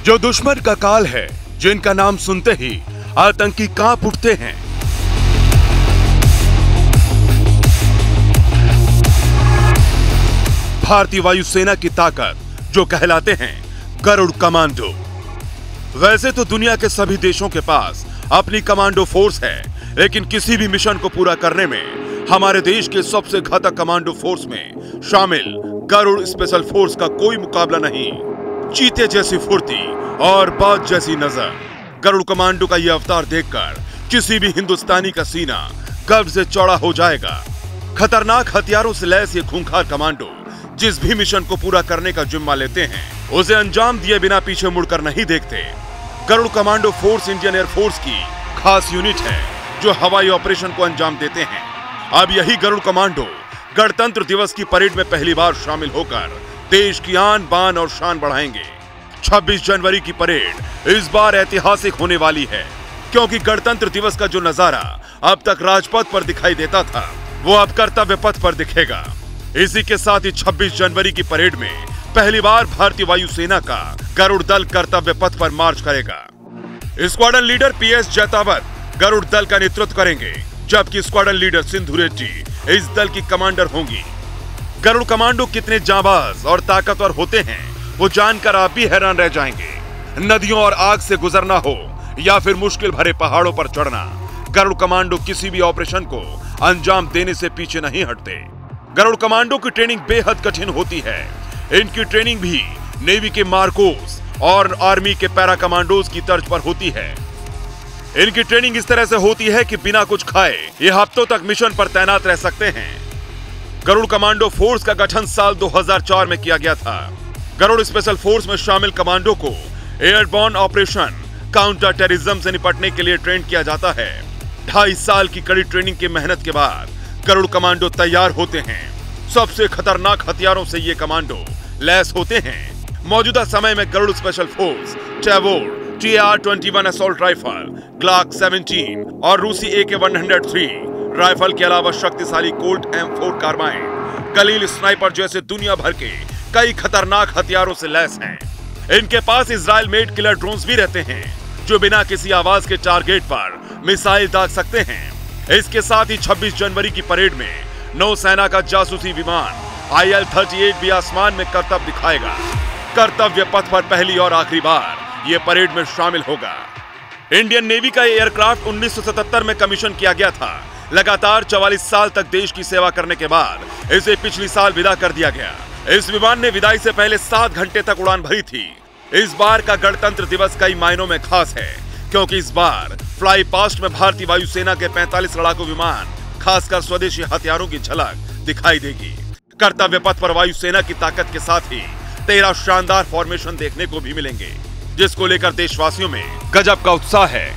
जो दुश्मन का काल है, जिनका नाम सुनते ही आतंकी कांप उठते हैं। भारतीय वायुसेना की ताकत जो कहलाते हैं गरुड़ कमांडो। वैसे तो दुनिया के सभी देशों के पास अपनी कमांडो फोर्स है, लेकिन किसी भी मिशन को पूरा करने में हमारे देश के सबसे घातक कमांडो फोर्स में शामिल गरुड़ स्पेशल फोर्स का कोई मुकाबला नहीं। चीते जैसी फुर्ती और बाज जैसी नजर। गरुड़ कमांडो का यह अवतार देखकर किसी भी हिंदुस्तानी का सीना गर्व से चौड़ा हो जाएगा। खतरनाक हथियारों से लैस ये खूंखार कमांडो जिस भी मिशन को पूरा करने का जिम्मा लेते हैं, उसे अंजाम दिए बिना पीछे मुड़कर नहीं देखते। Garud commando force Indian Air Force की खास यूनिट है जो हवाई ऑपरेशन को अंजाम देते हैं। अब यही गरुड़ कमांडो गणतंत्र दिवस की परेड में पहली बार शामिल होकर देश की आन बान और शान बढ़ाएंगे। 26 जनवरी की परेड इस बार ऐतिहासिक होने वाली है, क्योंकि गणतंत्र दिवस का जो नजारा अब तक राजपथ पर दिखाई देता था, वो अब कर्तव्य पथ पर दिखेगा। इसी के साथ ही 26 जनवरी की परेड में पहली बार भारतीय वायुसेना का गरुड़ दल कर्तव्य पथ पर मार्च करेगा। Squadron leader PS Jaitawat Garuda दल का नेतृत्व करेंगे, जबकि स्क्वाड्रन लीडर सिंधु रेड्डी इस दल की कमांडर होंगी। गरुड़ कमांडो कितने जांबाज और ताकतवर होते हैं, वो जानकर आप भी हैरान रह जाएंगे। नदियों और आग से गुजरना हो या फिर मुश्किल भरे पहाड़ों पर चढ़ना, गरुड़ कमांडो किसी भी ऑपरेशन को अंजाम देने से पीछे नहीं हटते। गरुड़ कमांडो की ट्रेनिंग बेहद कठिन होती है। इनकी ट्रेनिंग भी नेवी के मार्कोस और आर्मी के पैरा कमांडोज की तर्ज पर होती है। इनकी ट्रेनिंग इस तरह से होती है कि बिना कुछ खाए ये हफ्तों तक मिशन पर तैनात रह सकते हैं। गरुड़ कमांडो फोर्स का गठन साल 2004 में किया गया था। गरुड़ स्पेशल फोर्स में शामिल कमांडो को एयरबॉर्न ऑपरेशन काउंटर टेररिज्म से निपटने के लिए ट्रेन किया जाता है। 2.5 साल की कड़ी ट्रेनिंग की मेहनत के बाद गरुड़ कमांडो तैयार होते हैं। सबसे खतरनाक हथियारों से ये कमांडो लैस होते हैं। मौजूदा समय में Garud special force Tavor, TR-21 assault rifle, Glock 17 और रूसी AK-103 राइफल के अलावा शक्तिशाली कोल्ट M4 कार्बाइन, कलील स्नाइपर जैसे दुनिया भर के कई खतरनाक हथियारों से लैस हैं। इनके पास इजराइल मेड किलर ड्रोन्स भी रहते हैं, जो बिना किसी आवाज के टारगेट पर मिसाइल दाग सकते हैं। इसके साथ ही 26 जनवरी की परेड में नौसेना का जासूसी विमान IL-38 भी आसमान में करतब दिखाएगा। कर्तव्य पथ पर पहली और आखिरी बार ये परेड में शामिल होगा। इंडियन नेवी का ये एयरक्राफ्ट 1977 में कमीशन किया गया था। लगातार 44 साल तक देश की सेवा करने के बाद इसे पिछली साल विदा कर दिया गया। इस विमान ने विदाई से पहले 7 घंटे तक उड़ान भरी थी। इस बार का गणतंत्र दिवस कई मायनों में खास है, क्योंकि इस बार फ्लाई पास्ट में भारतीय वायुसेना के 45 लड़ाकू विमान, खासकर स्वदेशी हथियारों की झलक दिखाई देगी। कर्तव्य पथ पर वायुसेना की ताकत के साथ ही 13 शानदार फॉर्मेशन देखने को भी मिलेंगे, जिसको लेकर देशवासियों में गजब का उत्साह है।